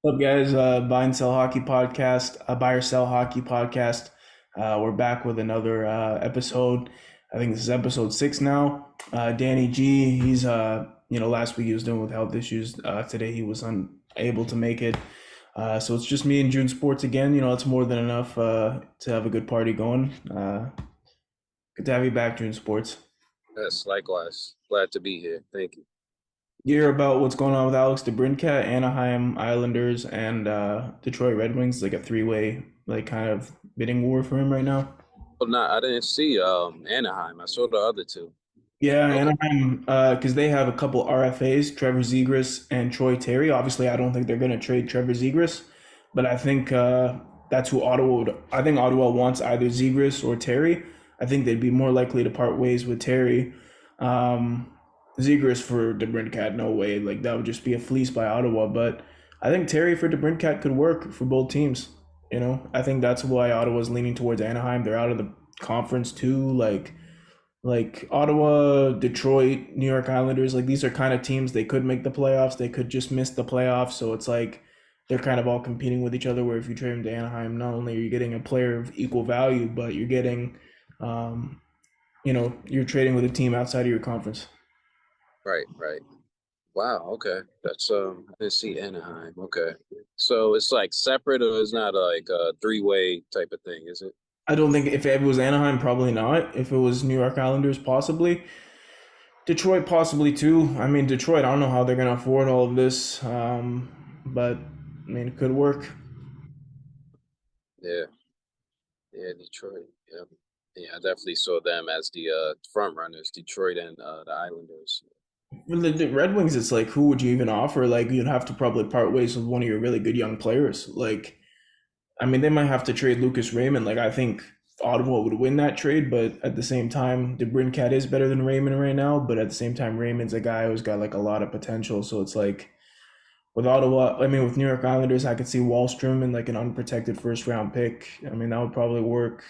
What's up, guys? Buy and sell hockey podcast, buy or sell hockey podcast. We're back with another episode. I think this is episode 6 now. Danny G, he's last week he was dealing with health issues. Today he was unable to make it. So it's just me and June Sports again. It's more than enough to have a good party going. Good to have you back, June Sports. Yes, likewise. Glad to be here. Thank you. You hear about what's going on with Alex DeBrincat, Anaheim Islanders, and Detroit Red Wings, like a three-way, like kind of bidding war for him right now. Oh, no, I didn't see Anaheim. I saw the other two. Yeah, Okay. Anaheim, because they have a couple RFAs, Trevor Zegras and Troy Terry. Obviously, I don't think they're going to trade Trevor Zegras, but I think that's who Ottawa would. I think Ottawa wants either Zegras or Terry. I think they'd be more likely to part ways with Terry. Um, Zegras for DeBrincat, no way. Like that would just be a fleece by Ottawa. But I think Terry for DeBrincat could work for both teams. I think that's why Ottawa's leaning towards Anaheim. They're out of the conference too. Like Ottawa, Detroit, New York Islanders, like these are kind of teams they could make the playoffs, they could just miss the playoffs. So it's like they're kind of all competing with each other. Where if you trade them to Anaheim, not only are you getting a player of equal value, but you're getting, um, you're trading with a team outside of your conference. Right, right. Wow, okay. That's I didn't see Anaheim. Okay. So it's like separate or it's not like a three-way type of thing, is it? I don't think if it was Anaheim, probably not. If it was New York Islanders, possibly. Detroit, possibly too. I mean, Detroit, I don't know how they're going to afford all of this, but I mean, it could work. Yeah. Yeah, Detroit. Yeah. Yeah, I definitely saw them as the front runners, Detroit and the Islanders. With the Red Wings, it's like, who would you even offer? Like, you'd have to probably part ways with one of your really good young players. Like, I mean, they might have to trade Lucas Raymond. Like, I think Ottawa would win that trade, but at the same time, DeBrincat is better than Raymond right now. But at the same time, Raymond's a guy who's got like a lot of potential. So it's like with Ottawa, I mean, with New York Islanders, I could see Wallstrom in like an unprotected first round pick. I mean, that would probably work.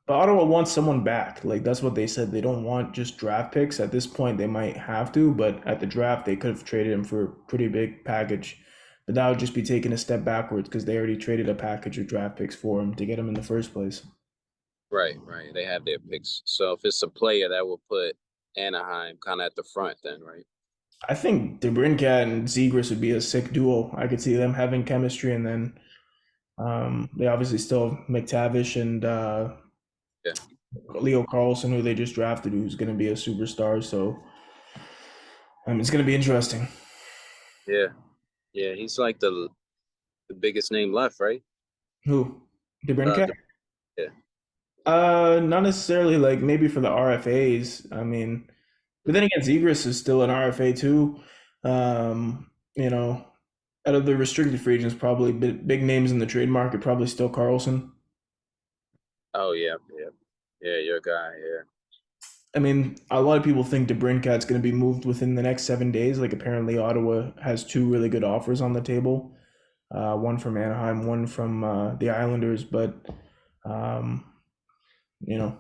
But Ottawa wants someone back. Like that's what they said. They don't want just draft picks. At this point, they might have to, but at the draft, they could have traded him for a pretty big package. But that would just be taking a step backwards because they already traded a package of draft picks for him to get him in the first place. Right, right. They have their picks. So if it's a player that will put Anaheim kind of at the front then, right? I think DeBrincat and Zegras would be a sick duo. I could see them having chemistry, and then they obviously still have McTavish and Yeah. Leo Carlson, who they just drafted, who's going to be a superstar. So it's going to be interesting. Yeah. Yeah, he's like the biggest name left, right? Who? Uh, DeBrincat? the, yeah. Not necessarily like maybe for the RFAs. I mean, but then again, Zegras is still an RFA too. You know, out of the restricted free agents, probably big names in the trade market, probably still Carlson. Oh yeah, yeah, yeah. Your guy. Yeah. I mean, a lot of people think DeBrincat's going to be moved within the next 7 days. Like apparently, Ottawa has two really good offers on the table. One from Anaheim, one from the Islanders. But um, you know,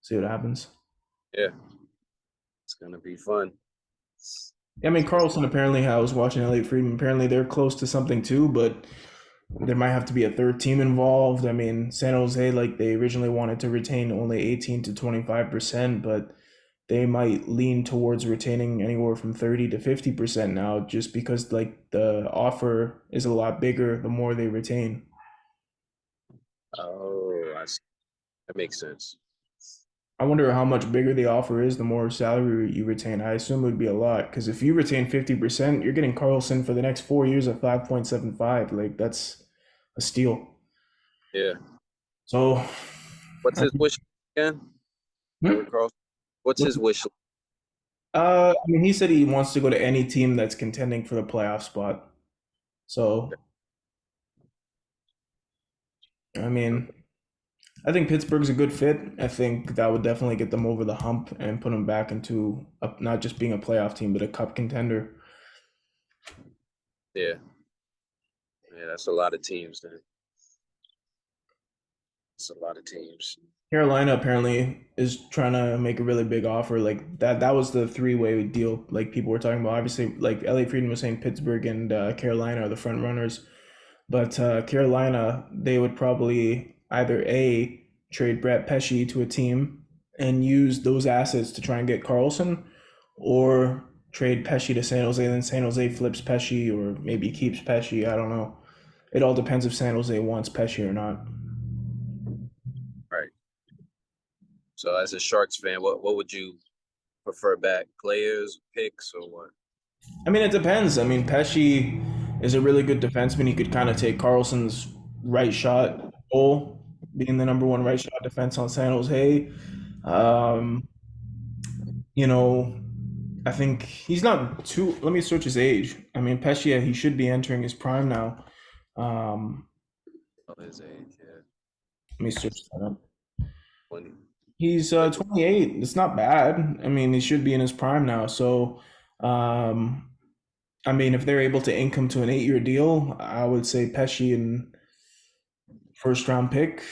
see what happens. Yeah. It's gonna be fun. I mean, Carlson apparently, I was watching Elliot Friedman. Apparently, they're close to something too, but there might have to be a third team involved. I mean, San Jose, like they originally wanted to retain only 18 to 25%, but they might lean towards retaining anywhere from 30 to 50% now, just because like the offer is a lot bigger the more they retain. Oh, that makes sense. I wonder how much bigger the offer is the more salary you retain. I assume it would be a lot because if you retain 50%, you're getting Carlson for the next 4 years at 5.75. Like that's a steal. Yeah. So, What's his wish again? Erik hmm? Karlsson. What's his wish? I mean, he said he wants to go to any team that's contending for the playoff spot. So, I mean, Okay. I think Pittsburgh's a good fit. I think that would definitely get them over the hump and put them back into not just being a playoff team, but a cup contender. Yeah. Yeah, that's a lot of teams then. It's a lot of teams. Carolina apparently is trying to make a really big offer. Like that was the three-way deal. Like people were talking about. Obviously, like Elliot Friedman was saying, Pittsburgh and Carolina are the front runners. But Carolina, they would probably either A, trade Brett Pesce to a team and use those assets to try and get Karlsson, or trade Pesce to San Jose, then San Jose flips Pesce or maybe keeps Pesce. I don't know. It all depends if San Jose wants Pesce or not. Right. So as a Sharks fan, what would you prefer back? Players, picks, or what? I mean, it depends. I mean, Pesce is a really good defenseman. He could kind of take Carlson's right shot role, being the number one right shot defense on San Jose. Um, you know, I think he's not too. Let me search his age. I mean, Pesce, he should be entering his prime now. Um, Oh, his age, yeah. Let me search that up. 20. He's Like, 28. It's not bad. I mean, he should be in his prime now. So, um, I mean, if they're able to ink him to an 8-year deal, I would say Pesce and first round pick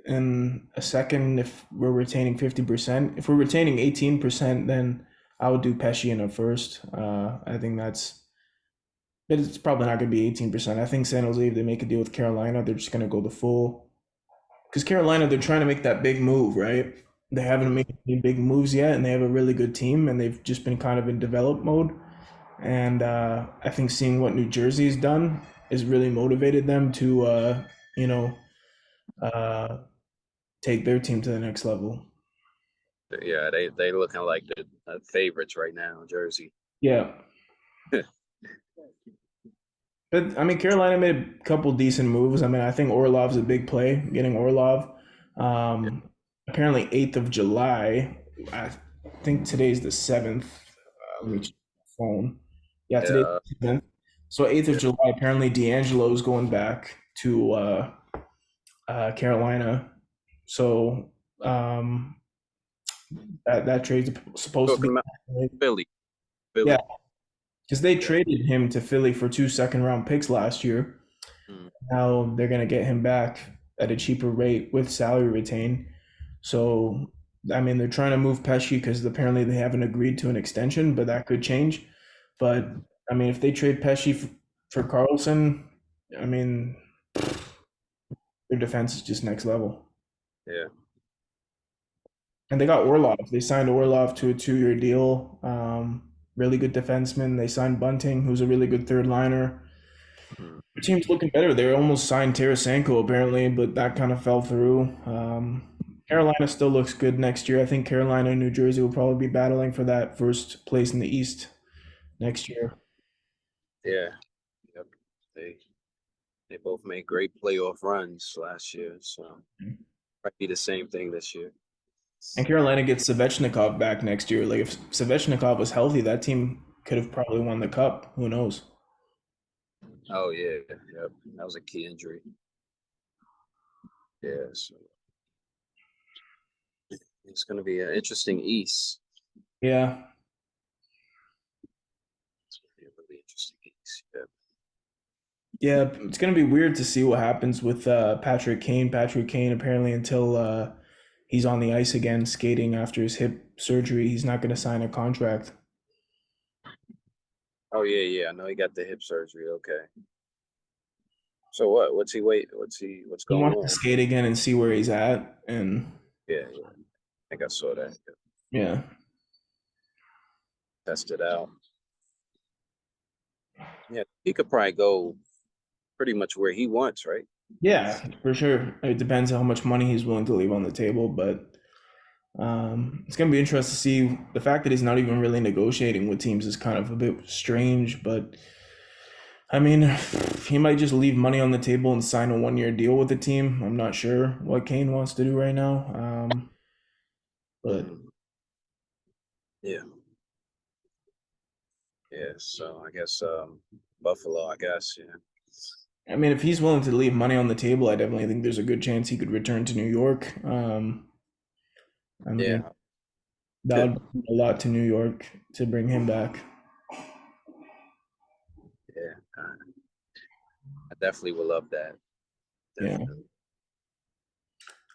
and a second if we're retaining 50%. If we're retaining 18%, then I would do Pesce in a first. I think but it's probably not going to be 18%. I think San Jose, if they make a deal with Carolina, they're just going to go the full. Because Carolina, they're trying to make that big move, right? They haven't made any big moves yet, and they have a really good team, and they've just been kind of in develop mode. And I think seeing what New Jersey's done has really motivated them to, you know, uh, take their team to the next level. yeah, they looking like the favorites right now, Jersey. Yeah, but I mean, Carolina made a couple decent moves. I mean, I think Orlov's a big play. Getting Orlov, Yeah, um, apparently 8th of July. I think today's the 7th. Let me check my phone. Yeah, today's yeah, the 7th. So 8th of yeah. July. Apparently, D'Angelo's going back to Carolina. So um, that trade's supposed to be. Talking about Philly, Yeah, Philly. because they Yeah. traded him to Philly for 2 second-round picks last year. Mm, Now they're going to get him back at a cheaper rate with salary retained. So, I mean, they're trying to move Pesce because apparently they haven't agreed to an extension, but that could change. But, I mean, if they trade Pesce for Carlson, I mean, their defense is just next level. yeah. And they got Orlov. They signed Orlov to a 2-year deal. Really good defenseman. They signed Bunting, who's a really good third liner. Mm, Their team's looking better. They almost signed Tarasenko apparently, but that kind of fell through. Carolina still looks good next year. I think Carolina and New Jersey will probably be battling for that first place in the East next year. yeah. Yep. They they both made great playoff runs last year, so might be the same thing this year. And Carolina gets Svechnikov back next year. Like if Svechnikov was healthy, that team could have probably won the cup. Who knows? Oh yeah, yep. That was a key injury. Yeah, so it's going to be an interesting East. Yeah. It's going to be a really interesting East. Yeah. Yeah, it's gonna be weird to see what happens with Patrick Kane. Patrick Kane apparently until he's on the ice again skating after his hip surgery, he's not gonna sign a contract. Oh yeah, yeah. I know he got the hip surgery. Okay. So what? What's he wait? What's He going wants to on? skate again and see where he's at, and Yeah, yeah. I think I saw that. Yeah. yeah, Test it out. Yeah, he could probably go pretty much where he wants, right? yeah, for sure. It depends on how much money he's willing to leave on the table, but it's gonna be interesting to see. The fact that he's not even really negotiating with teams is kind of a bit strange, but I mean, he might just leave money on the table and sign a 1-year deal with the team. I'm not sure what Kane wants to do right now. But Mm, yeah, yeah. So I guess Buffalo. I guess yeah. I mean, if he's willing to leave money on the table, I definitely think there's a good chance he could return to New York. I mean, Yeah, that would mean a lot to New York to bring him back. yeah. I definitely would love that. Yeah. Definitely.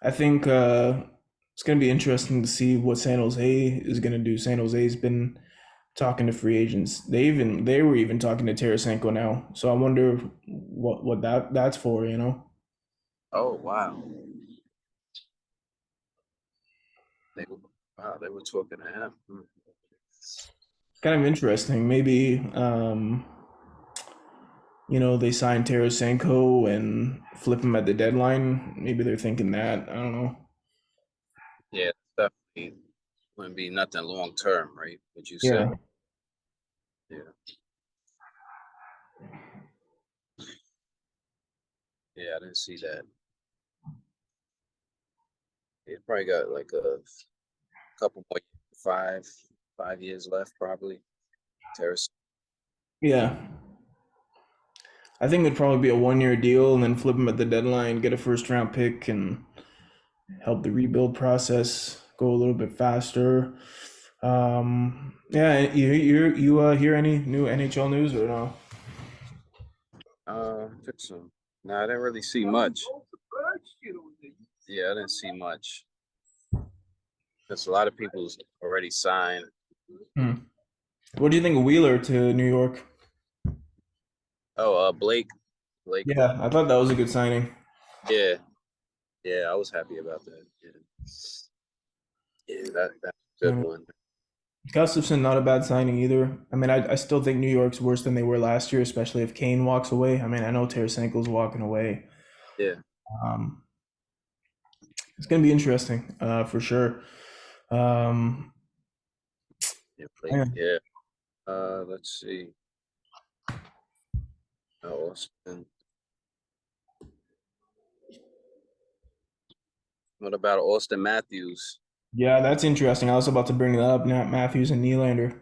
I think it's going to be interesting to see what San Jose is going to do. San Jose's been talking to free agents. They were even talking to Tarasenko now. So I wonder what that's for. You know, Oh wow. They were wow, they were talking to him. Hmm. kind of interesting. Maybe they signed Tarasenko and flip him at the deadline. Maybe they're thinking that. I don't know. Yeah, definitely wouldn't be nothing long term, right? Would you say? Yeah. Yeah. Yeah, I didn't see that. He probably got like a couple more, 5 years left, probably. Terrace. Yeah. I think it'd probably be a 1 year deal and then flip him at the deadline, get a first round pick, and help the rebuild process go a little bit faster. Yeah, you hear any new NHL news or no? Took some. No, I didn't really see much. Yeah, I didn't see much. There's a lot of people's already signed. Hmm. What do you think of Wheeler to New York? Oh, Blake. Yeah, I thought that was a good signing. Yeah, yeah, I was happy about that. Yeah, yeah, that's a good And one. Gustafsson, not a bad signing either. I mean, I still think New York's worse than they were last year, especially if Kane walks away. I mean, I know Tarasenko's walking away. Yeah, Um, it's going to be interesting, for sure. Um, yeah, Blake. yeah, Yeah. Let's see. Austin. What about Austin Matthews? yeah, that's interesting. I was about to bring that up. Nat Matthews and Nylander.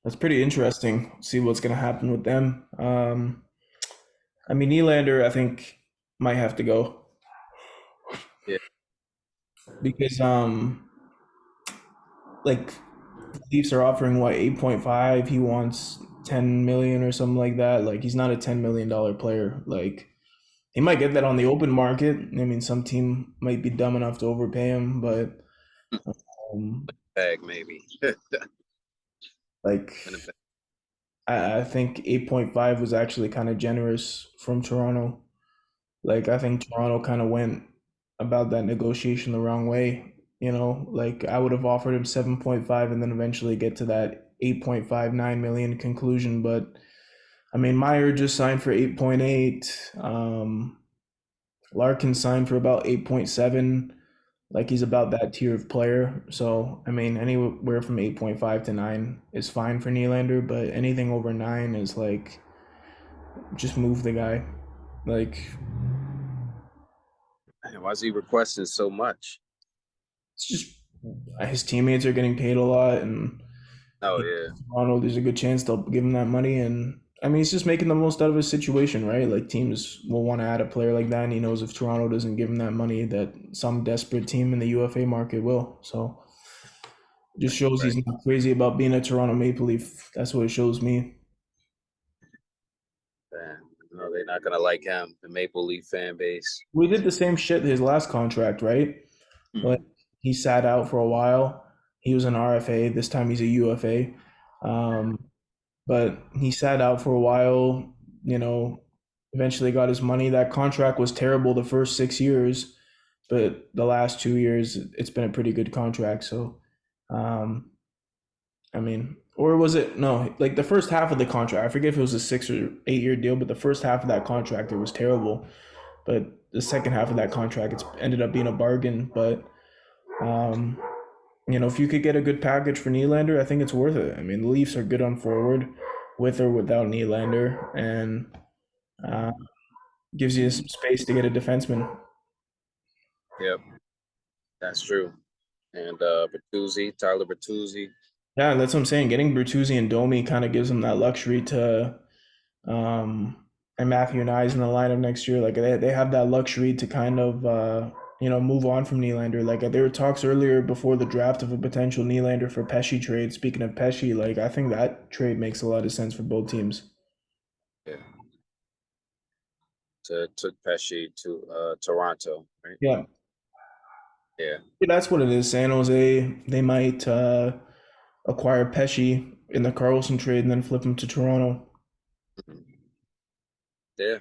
That's pretty interesting. See what's going to happen with them. I mean, Nylander, I think might have to go Yeah, because like the Leafs are offering what 8.5. He wants 10 million or something like that. Like he's not a $10 million player. Like he might get that on the open market. I mean, some team might be dumb enough to overpay him, but um, bag maybe. like In a bag. I think 8.5 was actually kind of generous from Toronto. Like I think Toronto kind of went about that negotiation the wrong way. Like I would have offered him 7.5 and then eventually get to that 8.59 million conclusion. But I mean, Meyer just signed for 8.8. Larkin signed for about 8.7. Like he's about that tier of player. So I mean, anywhere from 8.5 to 9 is fine for Nylander, but anything over 9 is like just move the guy. Like Man, why is he requesting so much? it's just his teammates are getting paid a lot, and Oh he, yeah, Toronto, there's a good chance they'll give him that money. And I mean, he's just making the most out of his situation, right? Like teams will want to add a player like that, and he knows if Toronto doesn't give him that money, that some desperate team in the UFA market will. So it just shows right. he's not crazy about being a Toronto Maple Leaf. That's what it shows me. Man, no, they're not gonna like him. The Maple Leaf fan base. We did the same shit his last contract, right? Like Hmm. he sat out for a while. He was an RFA. This time he's a UFA. Um, but he sat out for a while, you know, eventually got his money. That contract was terrible the first 6 years, but the last 2 years, it's been a pretty good contract. So, um, I mean, or was it no, like the first half of the contract, I forget if it was a 6 or 8 year deal, but the first half of that contract, it was terrible. But the second half of that contract, it's ended up being a bargain. But, um, if you could get a good package for Nylander, I think it's worth it. I mean, the Leafs are good on forward with or without Nylander, and uh, gives you some space to get a defenseman. Yep, that's true. And Tyler Bertuzzi. Yeah, that's what I'm saying. Getting Bertuzzi and Domi kind of gives them that luxury to, and Matthew and I's in the lineup next year. Like they have that luxury to kind of, move on from Nylander. Like there were talks earlier before the draft of a potential Nylander for Pesci trade. Speaking of Pesci, like I think that trade makes a lot of sense for both teams. Yeah, took Pesci to Toronto, right? Yeah. Yeah. Yeah, that's what it is. San Jose, they might acquire Pesci in the Karlsson trade and then flip him to Toronto. Mhm. Yeah.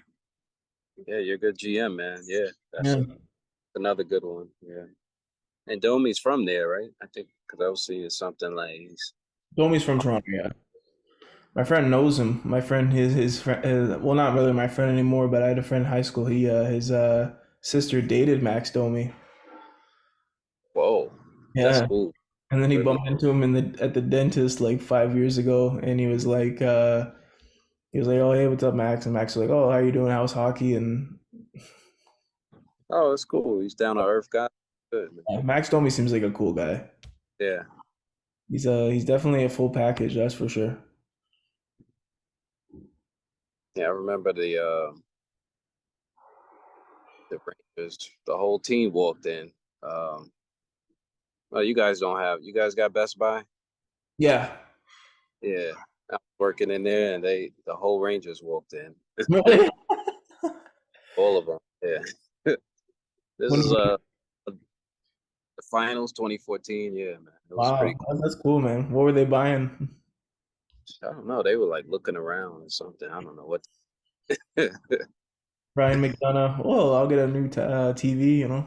Yeah, you're a good GM, man. Yeah, that's Yeah. another good one. Yeah. And Domi's from there, right? I think because I was seeing something like he's. Domi's from Toronto, yeah. My friend knows him. My friend, his friend, well, not really my friend anymore, but I had a friend in high school. His sister dated Max Domi. Whoa, that's Yeah, cool. and then he Really? bumped into him in the at the dentist like 5 years ago, and he was like, "Oh, hey, what's up, Max?" And Max was like, "Oh, how you doing? How's hockey?" And Oh, that's cool. He's down to earth guy. Good, man. Max Domi seems like a cool guy. Yeah. He's definitely a full package, that's for sure. Yeah, I remember the Rangers. The whole team walked in. Um, well, you guys got Best Buy? Yeah. Yeah. I was working in there, and the whole Rangers walked in. All of them. Yeah. This When, is the finals 2014. Yeah, man. It was pretty wow, that's cool, man. What were they buying? cool. I don't know. They were like looking around or something. I don't know what. Brian McDonough. Well, I'll get a new TV, you know.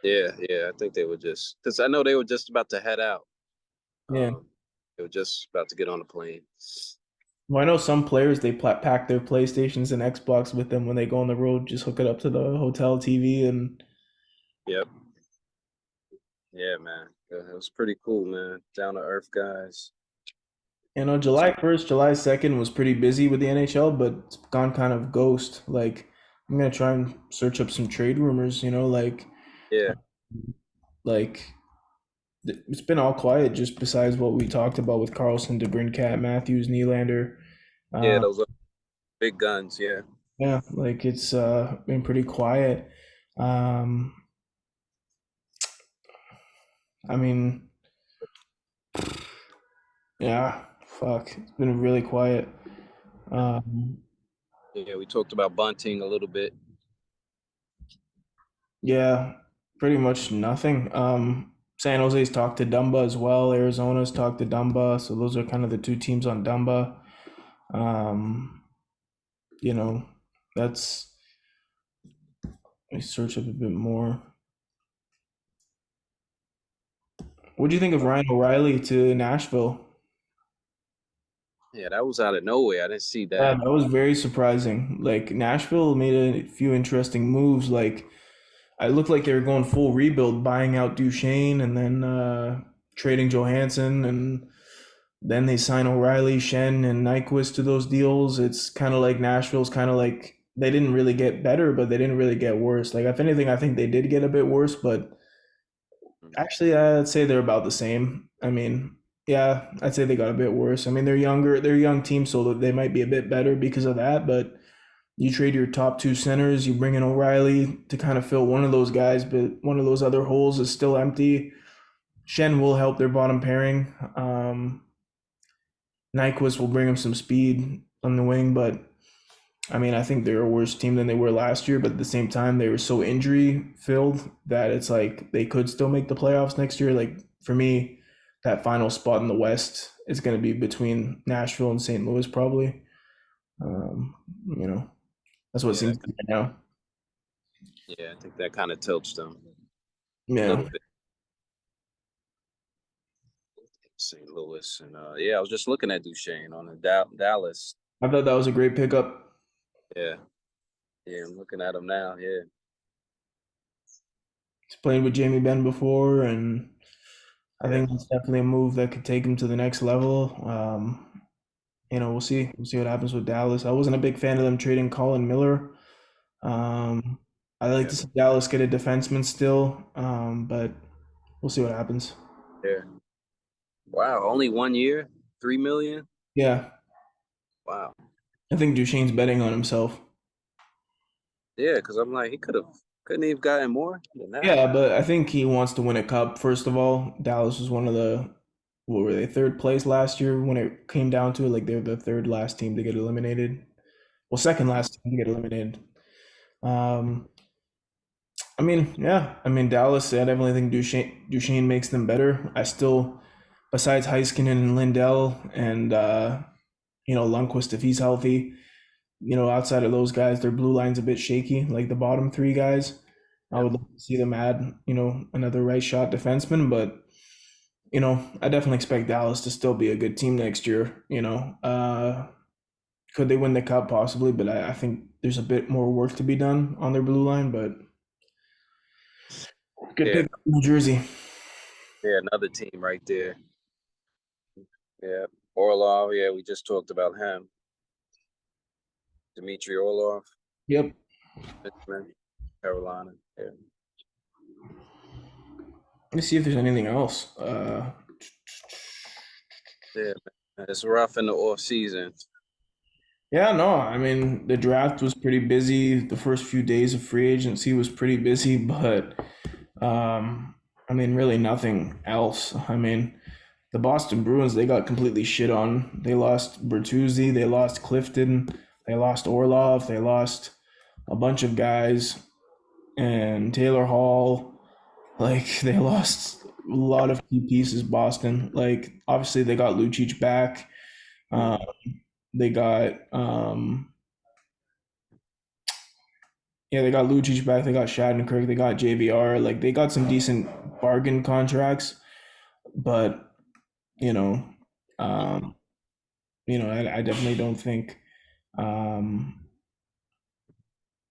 Yeah, yeah. I think they were just because I know they were just about to head out. Yeah. Um, they were just about to get on the plane. Well, I know some players they pack their PlayStations and Xbox with them when they go on the road. Just hook it up to the hotel TV, and Yep. Yeah, man. Yeah, it was pretty cool, man. Down to earth guys. July 1st, July 2nd was pretty busy with the NHL, but it's gone kind of ghost. Like I'm gonna try and search up some trade rumors. Yeah, Like it's been all quiet just besides what we talked about with Karlsson, DeBrincat, Matthews, Nylander. yeah. Uh, Those are big guns. Yeah, yeah, like it's been pretty quiet. Um, I mean, yeah, fuck, it's been really quiet. Um, yeah. We talked about bunting a little bit. yeah, pretty much nothing. San Jose's talked to Dumba as well. Arizona's talked to Dumba, so those are kind of the two teams on Dumba. Um, you know, that's let me search up a bit more. What do you think of Ryan O'Reilly to Nashville? Yeah, that was out of nowhere. I didn't see Yeah, that. that was very surprising. Like Nashville made a few interesting moves. Like I looked like they were going full rebuild, buying out Duchene and then trading Johansson, and then they sign O'Reilly, Shen, and Nyquist to those deals. It's kind of like Nashville's kind of like they didn't really get better, but they didn't really get worse. Like if anything, I think they did get a bit worse, but actually, I'd say they're about the same. I mean, yeah, I'd say they got a bit worse. I mean, they're younger, they're a young team, so they might be a bit better because of that. But you trade your top two centers, you bring in O'Reilly to kind of fill one of those guys, but one of those other holes is still empty. Shen will help their bottom pairing. Nyquist will bring him some speed on the wing, but I mean, I think they're a worse team than they were last year, but at the same time, they were so injury filled that it's like they could still make the playoffs next year. Like for me, that final spot in the West is going to be between Nashville and St. Louis, probably. Um, you know, that's what it Yeah, seems like right now. yeah. I think that kind of tilts them a Yeah, little bit. St. Louis and yeah, I was just looking at Duchene on the Dallas. I thought that was a great pickup. Yeah, yeah. I'm looking at him now. Yeah, He's played with Jamie Benn before, and I yeah, think it's definitely a move that could take him to the next level. We'll see. We'll see what happens with Dallas. I wasn't a big fan of them trading Colin Miller. Um, I like yeah, to see Dallas get a defenseman still, but we'll see what happens. yeah. Wow, only 1 year, 3 million. Yeah, Wow. I think Duchene's betting on himself. Yeah, because I'm like, he couldn't he have gotten more than that? Yeah, but I think he wants to win a cup. First of all, Dallas was one of the what were they, third place last year when it came down to it. Like they were the third last team to get eliminated. Well, second last team to get eliminated. Um, I mean, yeah, I mean Dallas. I definitely think Duchene makes them better. I still, besides Heiskanen and Lindell and Lundqvist if he's healthy, outside of those guys, their blue line's a bit shaky. Like the bottom three guys, I Yeah, would love to see them add another right shot defenseman, but I definitely expect Dallas to still be a good team next year. Could they win the cup possibly? But I think there's a bit more work to be done on their blue line. But good yeah, pick, New Jersey. yeah. Another team right there. Yeah, Orlov. Yeah, we just talked about him. Dmitry Orlov, Yep. Richmond, Carolina. Yeah, Let me see if there's anything else. yeah. Man. It's rough in the off season. Yeah, no, I mean the draft was pretty busy. The first few days of free agency was pretty busy, but I mean really nothing else. I mean the Boston Bruins they got completely shit on. They lost Bertuzzi, they lost Clifton, they lost Orlov, they lost a bunch of guys, and Taylor Hall. Like they lost a lot of key pieces. Boston, like obviously they got Lucic back. Uh, Mm. they got yeah, they got Lucic back. They got Shattenkirk. They got JVR. Like they got some decent bargain contracts, but you know, um, I definitely don't think, um,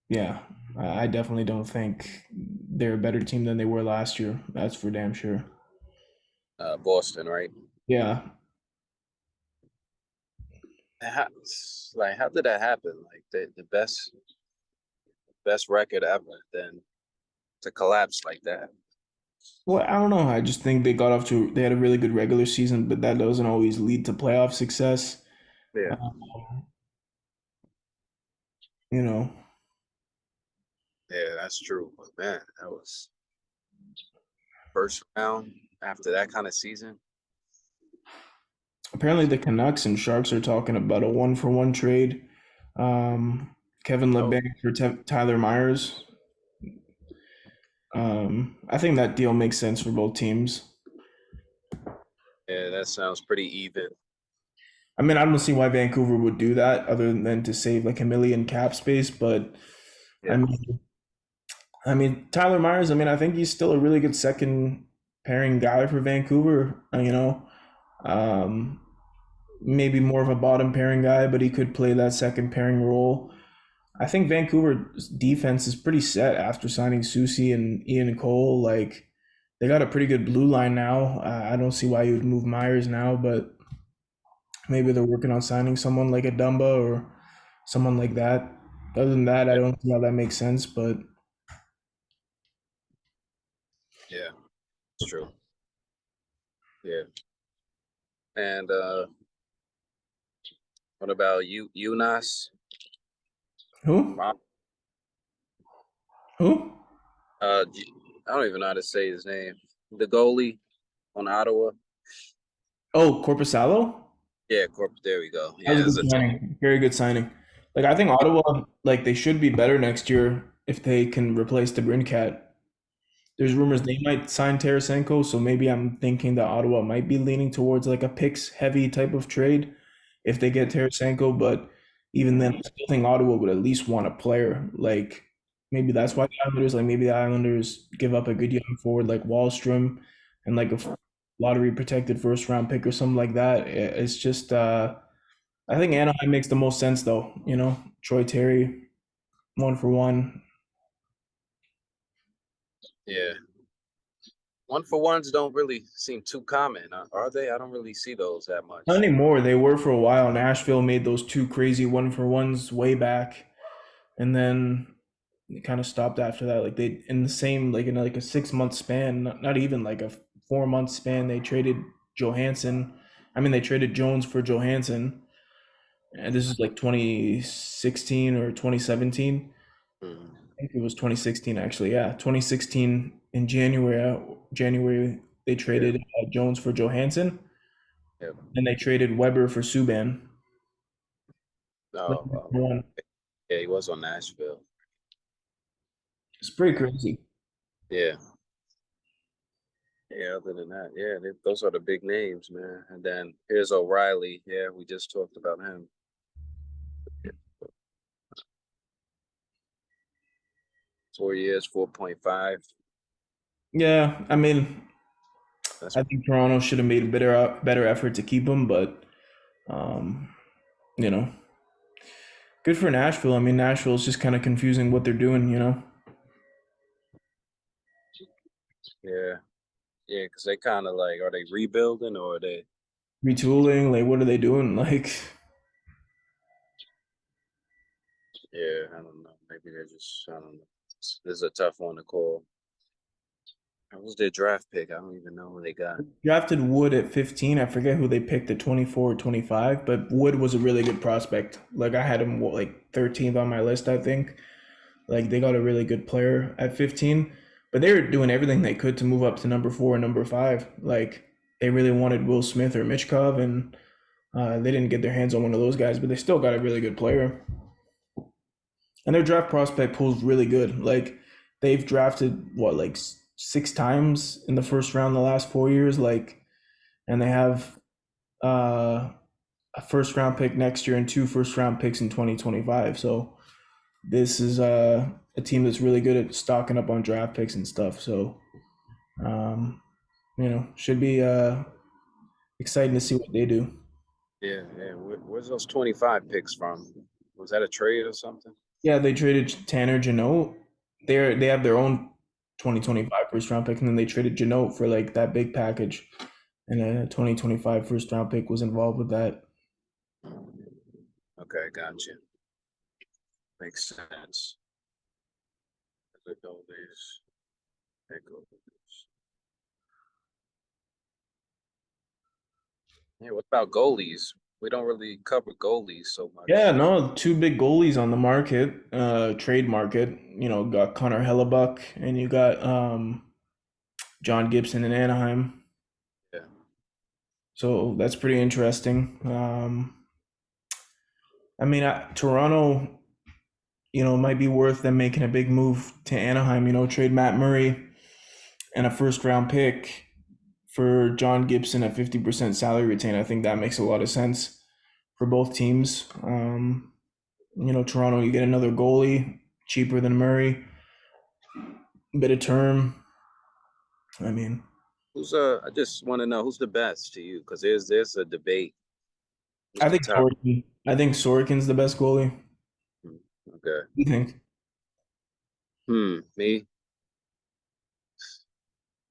yeah, I definitely don't think they're a better team than they were last year. That's for damn sure. Boston, right? Yeah, How, like, how did that happen? Like the best record ever, then to collapse like that. well, I don't know. I just think they had a really good regular season, but that doesn't always lead to playoff success. Yeah, Uh, you know, yeah, that's true. But man, that was first round after that kind of season. apparently the Canucks and Sharks are talking about a one for one trade. Um, Kevin Oh, Labanc for Tyler Myers. I think that deal makes sense for both teams. yeah, that sounds pretty even. I mean, I don't see why Vancouver would do that other than to save like $1 million cap space. But I Yeah, mean, Tyler Myers. I mean, I think he's still a really good second pairing guy for Vancouver. Um, maybe more of a bottom pairing guy, but he could play that second pairing role. I think Vancouver's defense is pretty set after signing Susie and Ian Cole. Like they got a pretty good blue line now. I don't see why you would move Myers now, but maybe they're working on signing someone like a Dumba or someone like that. Other than that, I yeah, don't see how that makes sense. But yeah, it's true. Yeah, and what about you, Unas? who? Wow. Who? I don't even know how to say his name. The goalie on Ottawa. Oh, Corpusalo. Yeah, Corp. There we go. That was Yeah, a it's good a signing. Very good signing. Like I think Ottawa, like they should be better next year if they can replace the Brincat. There's rumors they might sign Tarasenko, so maybe I'm thinking that Ottawa might be leaning towards like a picks heavy type of trade if they get Tarasenko. But even then, I still think Ottawa would at least want a player. Like maybe that's why the Islanders give up a good young forward like Wallstrom and like a lottery protected first round pick or something like that. It's just I think Anaheim makes the most sense though. Troy Terry, one for one. yeah. One for ones don't really seem too common, are they? I don't really see those that Not much. anymore. They were for a while. Nashville made those two crazy one for ones way back, and then it kind of stopped after that. Like they in the same like in like a 6 month span, not even like a 4 month span, they traded Johansson. I mean, they traded Jones for Johansson, and this is like 2016 or 2017. Mm, I think it was 2016 actually. Yeah, 2016 in January they yeah, traded Jones for Johansson, yeah. and they traded Weber for Subban. Like No, one. yeah, he was on Nashville. It's pretty crazy. Yeah. Yeah, other than that, yeah, those are the big names, man. And then here's O'Reilly. Yeah, we just talked about him. 4 years, 4.5. Yeah, I mean, That's I think Toronto should have made a better effort to keep him, but um, you know, good for Nashville. I mean, Nashville's just kind of confusing what they're doing. yeah, yeah, because they kind of like, are they rebuilding or are they? Retooling. Like, what are they doing? Like, Yeah, I don't know. Maybe they're just, I don't know. This is a tough one to call. What was their draft pick? I don't even know who they got. drafted Wood at 15. I forget who they picked at 24 or 25, but Wood was a really good prospect. Like, I had him like 13th on my list, I think. Like, they got a really good player at 15, but they were doing everything they could to move up to number 4 and number 5. Like, they really wanted Will Smith or Michkov, and they didn't get their hands on one of those guys, but they still got a really good player. And their draft prospect pool is really good. Like, they've drafted what, like 6 times in the first round the last 4 years. Like, and they have uh, a first round pick next year and two first round picks in 2025. So this is a team that's really good at stocking up on draft picks and stuff. So um, should be exciting to see what they do. Yeah, yeah. Where's those 25 picks from? Was that a trade or something? Yeah, they traded Tanner Janot. They have their own 2025 first round pick, and then they traded Janot for like that big package, and a 2025 first round pick was involved with that. Okay, gotcha. Makes sense. The Goalies. They go. Yeah, what about goalies? We don't really cover goalies so Yeah, much. no, two big goalies on the market, trade market. Got Connor Hellebuck and you got John Gibson in Anaheim. Yeah. So that's pretty interesting. I mean, Toronto, might be worth them making a big move to Anaheim. Trade Matt Murray and a first round pick for John Gibson at 50% salary retain. I think that makes a lot of sense for both teams. Toronto, you get another goalie cheaper than Murray, bit of term. I mean, I just want to know who's the best to you because there's a debate. Who's I the think top? Sorokin. I think Sorokin's the best goalie. What Hmm, okay. do you think? Me.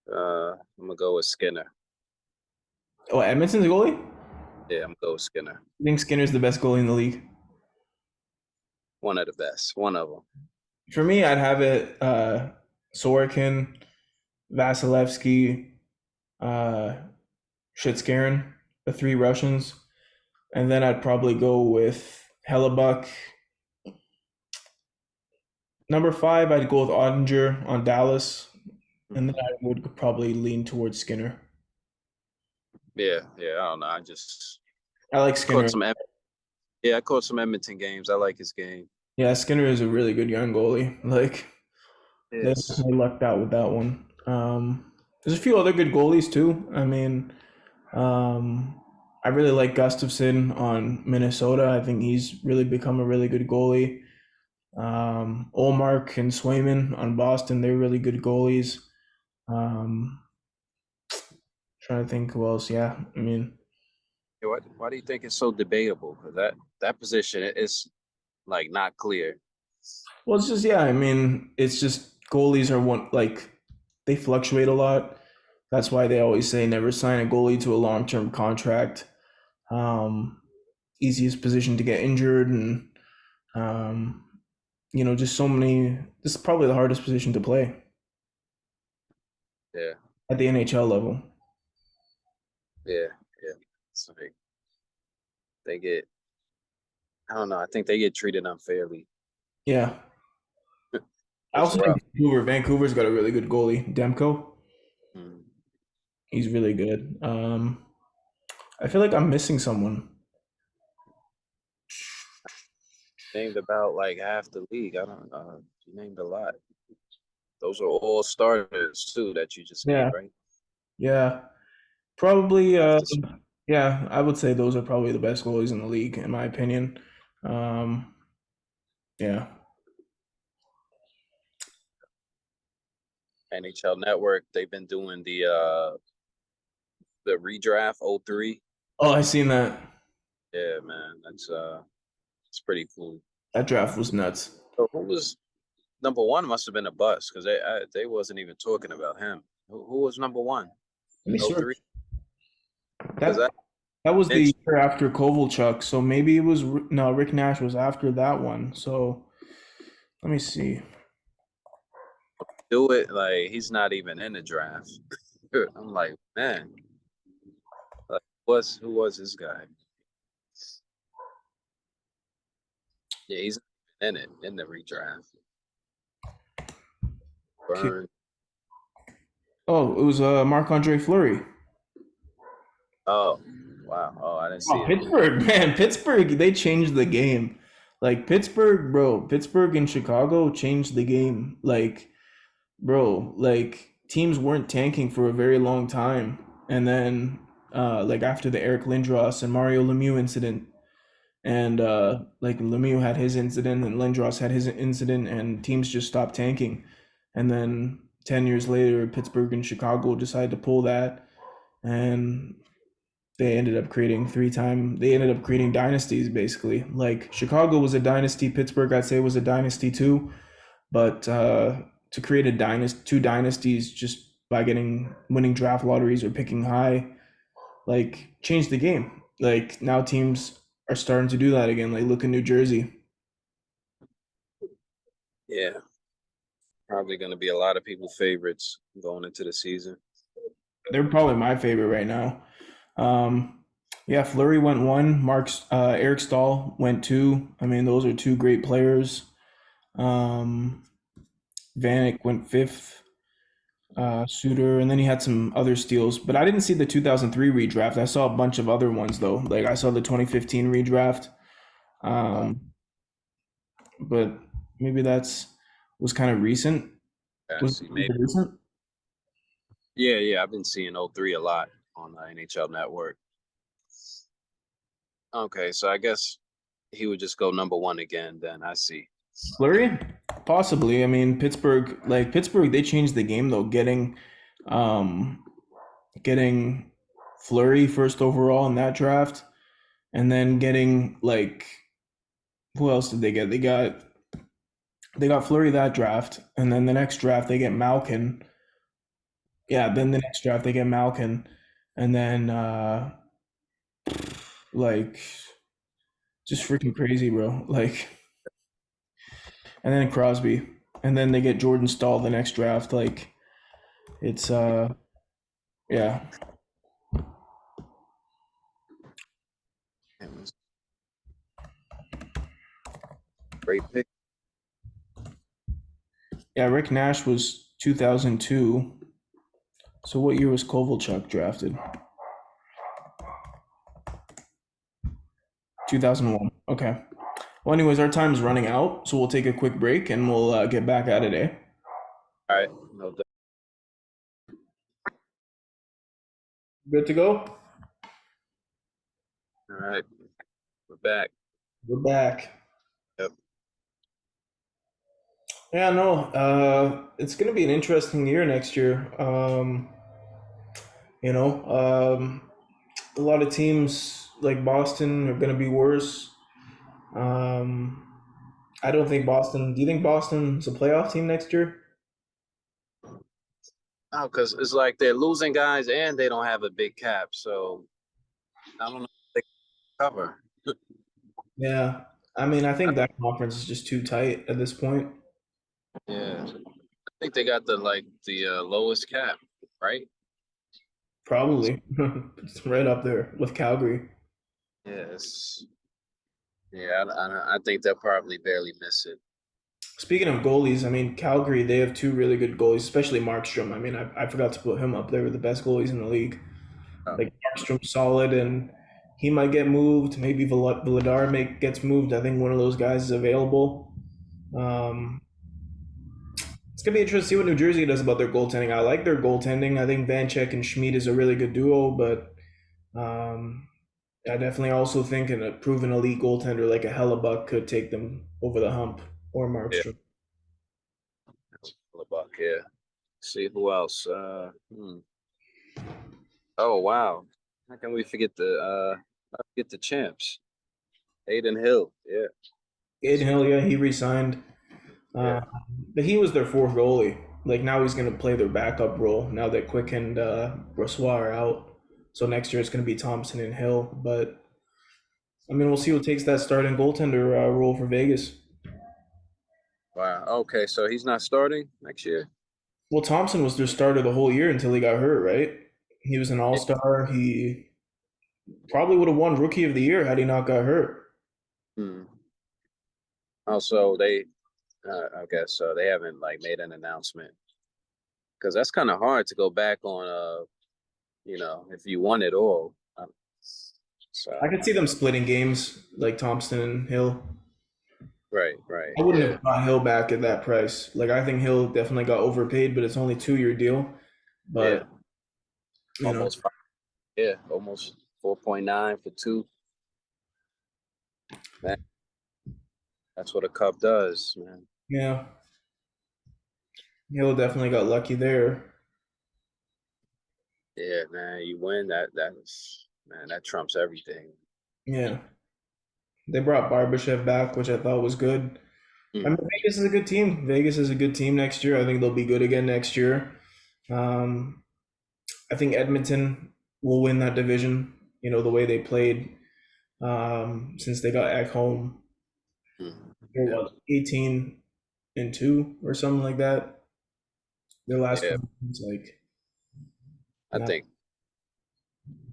I'm gonna go with Skinner. Oh, Edmonton's the goalie? Yeah, I'm gonna go with Skinner. I think Skinner's the best goalie in the league. One of the best. One of them. For me, I'd have it Sorokin, Vasilevsky, uh, Shitskarin, the three Russians. And then I'd probably go with Hellebuck. Number 5, I'd go with Ottinger on Dallas. And then Mhm. I would probably lean towards Skinner. Yeah, yeah. I don't know. I just I like caught Skinner. some. Yeah, I caught some Edmonton games. I like his game. Yeah, Skinner is a really good young goalie. Like, they Yes. definitely lucked out with that one. There's a few other good goalies too. I mean, I really like Gustafsson on Minnesota. I think he's really become a really good goalie. Olmark and Swayman on Boston, they're really good goalies. Um, Trying to think who else. Yeah, I mean, Yeah, why do you think it's so debatable? Because that position is like not clear. well, it's just yeah. I mean, it's just goalies are one like they fluctuate a lot. That's why they always say never sign a goalie to a long-term contract. Um, Easiest position to get injured, and um, just so many. This is probably the hardest position to play Yeah, at the NHL level. yeah, yeah. It's like they get. I don't know. I think they get treated unfairly. Yeah, I It's also think rough. Vancouver. Vancouver's got a really good goalie, Demko. Mm. He's really good. I feel like I'm missing someone. Named about like half the league. I don't. You named a lot. Those are all starters too that you just named, Yeah, right? yeah, probably. Have to. Yeah, I would say those are probably the best goalies in the league, in my opinion. Um, yeah. NHL Network. They've been doing the redraft 03. Oh, I seen that. Yeah, man, it's pretty cool. That draft was nuts. So who was number one? Must have been a bust because they wasn't even talking about him. Who was number one Let me in search. 03? Because That that that was Mitch the year after Kovalchuk, so maybe it was no, Rick Nash was after that one. So let me see. do it like he's not even in the draft. I'm like, man, like, who was this guy? Yeah, he's in it in the redraft. Okay. Burn. Oh, it was Marc-Andre Fleury. Oh, wow. Oh, I didn't see Oh, it. Pittsburgh, man, Pittsburgh, they changed the game. Like Pittsburgh, bro, Pittsburgh and Chicago changed the game. Like, bro, like teams weren't tanking for a very long time. And then like after the Eric Lindros and Mario Lemieux incident, and like Lemieux had his incident and Lindros had his incident and teams just stopped tanking. And then 10 years later, Pittsburgh and Chicago decided to pull that, and they ended up creating dynasties basically. Like Chicago was a dynasty, Pittsburgh I'd say was a dynasty too, but to create a dynasty, two dynasties just by getting winning draft lotteries or picking high, like changed the game. Like now teams are starting to do that again. Like look at New Jersey. Yeah, probably going to be a lot of people favorites going into the season. They're probably my favorite right now. Um, yeah, Fleury went one. Eric Stahl went two. I mean, those are two great players. Um, Vanek went fifth. Suter, and then he had some other steals. But I didn't see the 2003 redraft. I saw a bunch of other ones though. Like I saw the 2015 redraft. Uh, Um, but maybe that's was kind of recent. yeah, Was see, maybe. it recent? Yeah. I've been seeing 03 a lot on the NHL Network. Okay, so I guess he would just go number one again. Then I see. Flurry? Possibly. I mean, Pittsburgh, they changed the game though, um, getting Flurry first overall in that draft, and then getting like who else did they get? They got Flurry that draft, and then the next draft they get Malkin. Yeah, then the next draft they get Malkin, and then like just freaking crazy, bro. Like, and then Crosby, and then they get Jordan Stahl the next draft. Like, it's yeah, It was a great pick. yeah. Rick Nash was 2002. So what year was Kovalchuk drafted? 2001. Okay. Well, anyways, our time's running out, so we'll take a quick break and we'll get back at it, eh? All right, no doubt. Good to go? All right, we're back. We're back. Yep. Yeah, no, it's going to be an interesting year next year. You know, a lot of teams like Boston are going to be worse. Um, I don't think Boston. Do you think Boston's a playoff team next year? Oh, because it's like they're losing guys and they don't have a big cap, so I don't know if they can cover. Yeah. I mean, I think that conference is just too tight at this point. Yeah, I think they got the lowest cap, right? Probably. It's right up there with Calgary. Yes. Yeah, I think they'll probably barely miss it. Speaking of goalies, I mean, Calgary, they have two really good goalies, especially Markstrom. I mean, I forgot to put him up there with the best goalies in the league. Oh, Like, Markstrom's solid, and he might get moved. Maybe gets moved. I think one of those guys is available. Um, gonna be interesting to see what New Jersey does about their goaltending. I like their goaltending. I think Vanchek and Schmid is a really good duo, but um, I definitely also think a proven elite goaltender like a Hellebuck could take them over the hump, or Yeah, Markstrom. Labanc, yeah. See who else? Oh wow. How can we forget the champs? Aiden Hill. Yeah. Aiden Hill, yeah, he resigned, Yeah. uh, but he was their fourth goalie. Like now he's gonna play their backup role now that Quick and Brossois are out. So next year it's gonna be Thompson and Hill, but I mean we'll see who takes that starting goaltender role for Vegas. Wow. Okay, so he's not starting next year? Well, Thompson was their starter the whole year until he got hurt, right? He was an all Yeah. star. He probably would have won Rookie of the Year had he not got hurt. Hmm. Also, I guess they haven't like made an announcement because that's kind of hard to go back on. If you won it all. I So could see them splitting games like Thompson and Hill. right, I wouldn't yeah, have bought Hill back at that price. Like I think Hill definitely got overpaid, but it's only 2 year deal. yeah, But you know, almost 5, yeah, almost 4.9 for 2. Man, that's what a cup does, man. yeah, Hill definitely got lucky there. Yeah, man, you win that's man, that trumps everything. Yeah, they brought Barbashev back, which I thought was good. I mean, Mm, Vegas is a good team. Vegas is a good team next year. I think they'll be good again next year. Um, I think Edmonton will win that division. You know the way they played since they got at home. They're yeah, what 18-2 or something like that. Their last yeah. couple games, like I yeah, think,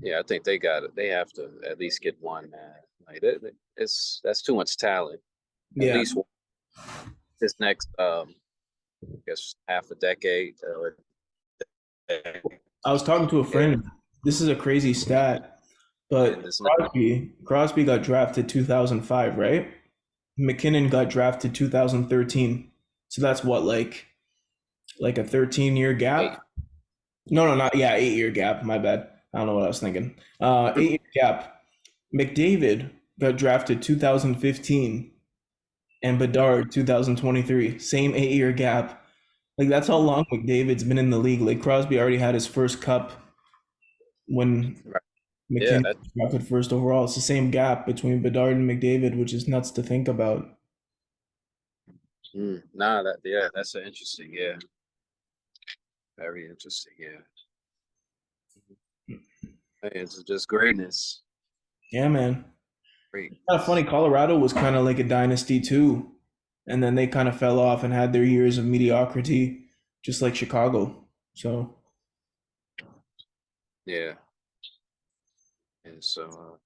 yeah, I think they got it. They have to at least get one, man. Like that's too much talent. At yeah. least this next, I guess half a decade or I was talking to a yeah, friend. This is a crazy stat, and but this next, Crosby got drafted 2005, right? McKinnon got drafted 2013. So that's what like a 13-year eight. gap. No, no, not yeah, 8 year gap. My bad. I don't know what I was thinking. 8 year gap. McDavid got drafted 2015 and Bedard 2023. Same 8 year gap. Like that's how long McDavid's been in the league. Like Crosby already had his first cup when Right. Yeah, McKinnon was drafted first overall. It's the same gap between Bedard and McDavid, which is nuts to think about. nah, that's an interesting, yeah, very interesting, yeah. Hey, it's just greatness, Yeah, man. Kind of funny. greatness. Colorado was kind of like a dynasty too, and then they kind of fell off and had their years of mediocrity, just like Chicago. So Yeah, and so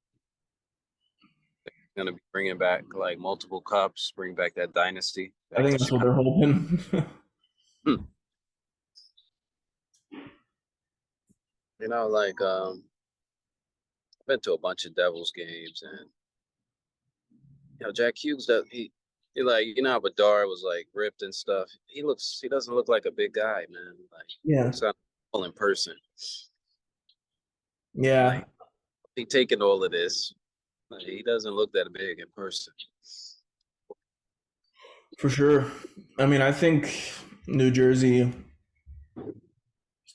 gonna be bringing back like multiple cups, bring back that dynasty I back think to that's what Chicago. they're hoping. Hmm. Like I've been to a bunch of Devils games, and Jack Hughes that he like how Bedard was like ripped and stuff. He doesn't look like a big guy, man. Like Yeah, looks not all in person. yeah, Like he taking all of this. Like, he doesn't look that big in person. for sure. I mean, I think New Jersey,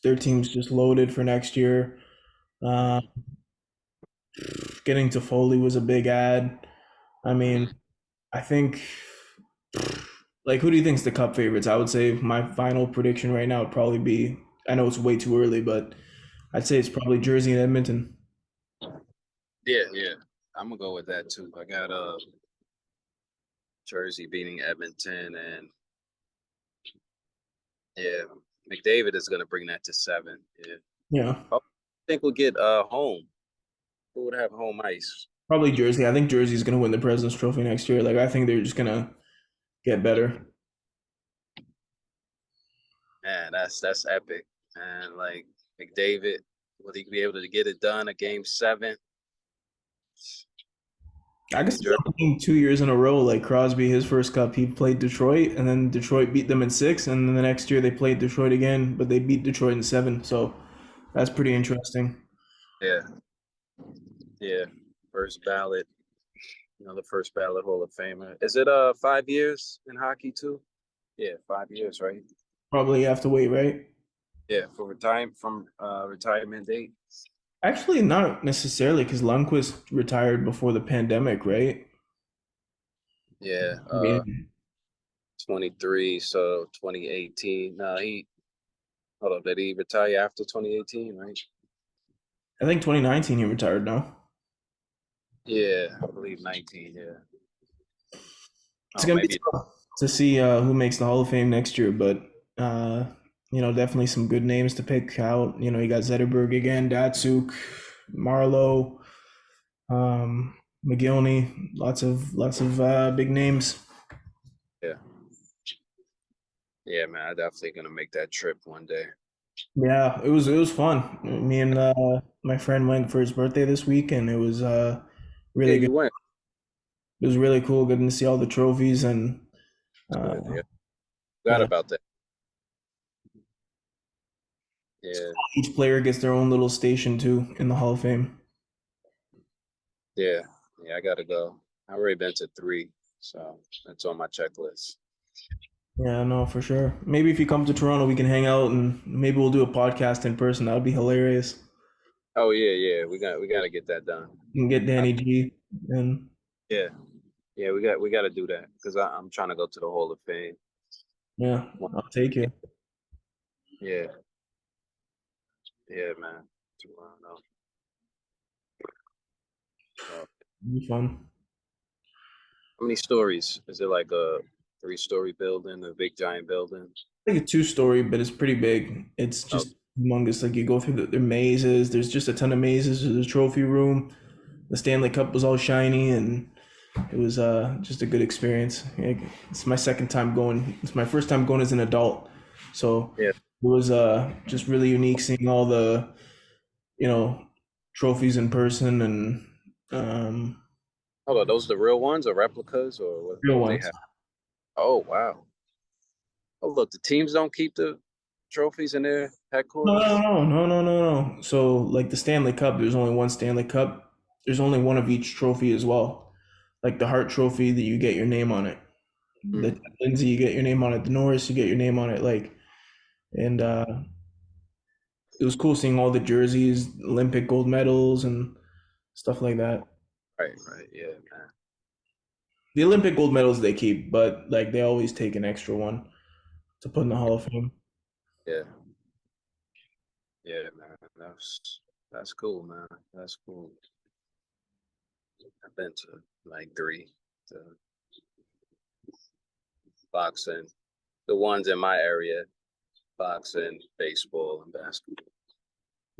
their team's just loaded for next year. Uh, Getting to Foley was a big ad. I mean, Mm. I think like who do you think's the cup favorites? I would say my final prediction right now would probably be. I know it's way too early, but I'd say it's probably Jersey and Edmonton. Yeah, yeah. I'm gonna go with that too. I got Jersey beating Edmonton, and yeah, McDavid is gonna bring that to 7. Yeah. Yeah, I think we'll get home. Who would have home ice? probably Jersey. I think Jersey's gonna win the President's Trophy next year. Like I think they're just gonna get better. Man, that's epic. And like McDavid, will he be able to get it done a game 7? I guess New it's Jersey. happening 2 years in a row. Like Crosby, his first cup, he played Detroit, and then Detroit beat them in six, and then the next year they played Detroit again, but they beat Detroit in seven. So that's pretty interesting. Yeah, yeah. First ballot, the first ballot Hall of Famer. Is it 5 years in hockey too? Yeah, 5 years, right? Probably have to wait, right? Yeah, for retirement date. Actually, not necessarily, because Lundqvist retired before the pandemic, right? Yeah, Yeah. 23, so 2018. No, hold up, did he retire after 2018, right? I think 2019 he retired now. Yeah, I believe 19, yeah. It's Oh, gonna be maybe. tough to see who makes the Hall of Fame next year, but uh, definitely some good names to pick out. You got Zetterberg again, Datsuk, Marlowe, McGillney, lots of big names. Yeah. Yeah, man, I definitely gonna make that trip one day. Yeah, it was fun. Me and my friend went for his birthday this week, and it was Yeah, really good. you went. It was really cool getting to see all the trophies and uh, Good, yeah. Forgot yeah, about that. Yeah, each player gets their own little station too in the Hall of Fame. yeah, yeah. I gotta go. I already been to three, so that's on my checklist. Yeah, no, for sure. Maybe if you come to Toronto, we can hang out and maybe we'll do a podcast in person. That would be hilarious. Oh yeah, yeah. We gotta get that done. You can get I, Danny G and yeah, yeah. We gotta do that because I'm trying to go to the Hall of Fame. yeah, I'll take you. Yeah, yeah, man. Toronto. Uh, It'll be fun. how many stories? Is it like a three-story building, a big giant building? I think a two-story, but it's pretty big. It's Oh, just humongous. Like you go through the mazes. There's just a ton of mazes. There's a trophy room. The Stanley Cup was all shiny, and it was just a good experience. Like, it's my second time going. It's my first time going as an adult, so yeah. it was just really unique seeing all the you know trophies in person and um, Hold on, those the real ones or replicas or what? real What they ones. have? Oh wow. Oh look, the teams don't keep the trophies in their No, no, headquarters. no, no, no, no, no. So like the Stanley Cup, there's only one Stanley Cup. There's only one of each trophy as well. Like the Hart Trophy, that you get your name on it. The Mm, Lindsay, you get your name on it. The Norris, you get your name on it. Like, and it was cool seeing all the jerseys, Olympic gold medals, and stuff like that. right, right, yeah, man. The Olympic gold medals they keep, but like they always take an extra one to put in the Hall of Fame. Yeah, yeah, man. That's cool, man. That's cool. I've been to like three, to boxing, the ones in my area, boxing, baseball, and basketball.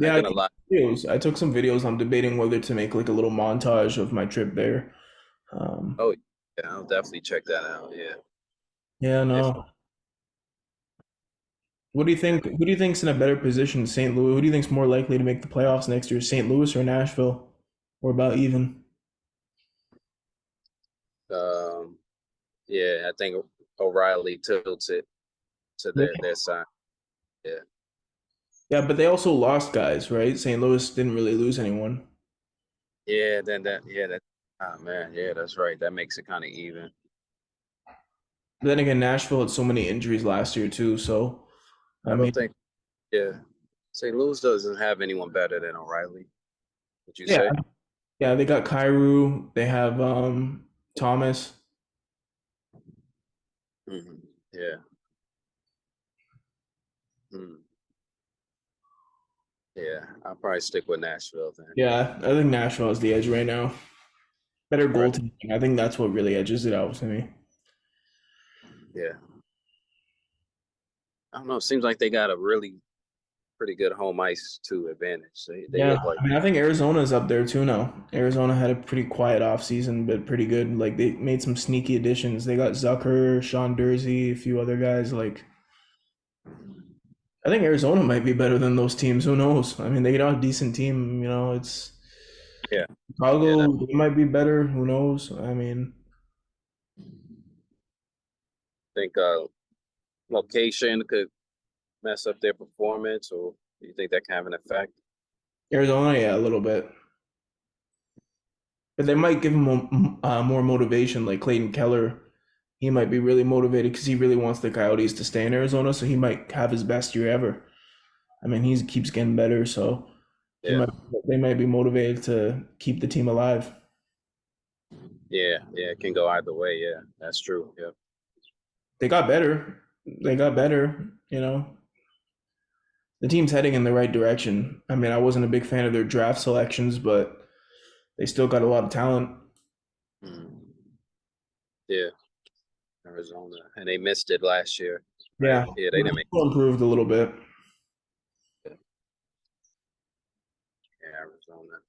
I Yeah, ain't gonna lie. I took some videos. I'm debating whether to make like a little montage of my trip there. Um, Oh, yeah, I'll definitely check that out. Yeah, yeah, if no. What do you yeah. think? Who do you think's in a better position? St. Louis. Who do you think's more likely to make the playoffs next year? St. Louis or Nashville? Or about even? Um, yeah, I think O'Reilly tilts it to Yeah. their side. Yeah, Yeah, but they also lost guys, right? St. Louis didn't really lose anyone. yeah. Then that, yeah, that. Ah, man, yeah, that's right. That makes it kind of even. But then again, Nashville had so many injuries last year too. So I I mean, don't think. Yeah, St. Louis doesn't have anyone better than O'Reilly. Would you yeah, say? yeah, they got Kyrou. They have Thomas. Yeah. Mm. Yeah, I'll probably stick with Nashville then. Yeah, I think Nashville has the edge right now. Better Right. goaltending. I think that's what really edges it out to me. Yeah. I don't know. It seems like they got a really pretty good home ice too advantage. They Yeah, look like I mean, I think Arizona's up there too now. Arizona had a pretty quiet offseason, but pretty good. Like they made some sneaky additions. They got Zucker, Sean Dursey, a few other guys. Like I think Arizona might be better than those teams. Who knows? I mean, they got a decent team. It's Yeah, yeah. That, Chicago, they might be better. Who knows? I mean, I think location could mess up their performance, or do you think that can have an effect? Arizona, yeah, a little bit. But they might give him more motivation, like Clayton Keller. He might be really motivated because he really wants the Coyotes to stay in Arizona, so he might have his best year ever. I mean, he keeps getting better, so he Yeah, might they might be motivated to keep the team alive. yeah, yeah. It can go either way. Yeah, that's true. Yeah, They got better. They got better, you know. The team's heading in the right direction. I mean, I wasn't a big fan of their draft selections, but they still got a lot of talent. mm. Yeah. Arizona, and they missed it last year, right? Yeah, Yeah, they they didn't make improved a little bit. it. Yeah, Arizona.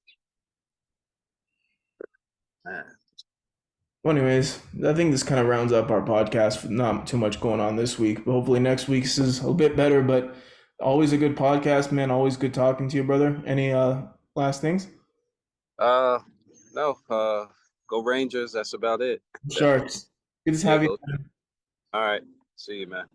Man. Well, anyways, I think this kind of rounds up our podcast. Not too much going on this week, but hopefully next week's is a bit better. But always a good podcast, man. Always good talking to you, brother. Any last things? Uh, no. Go Rangers. That's about it. Sharks. Good to Yeah, have you. go. All right. See you, man.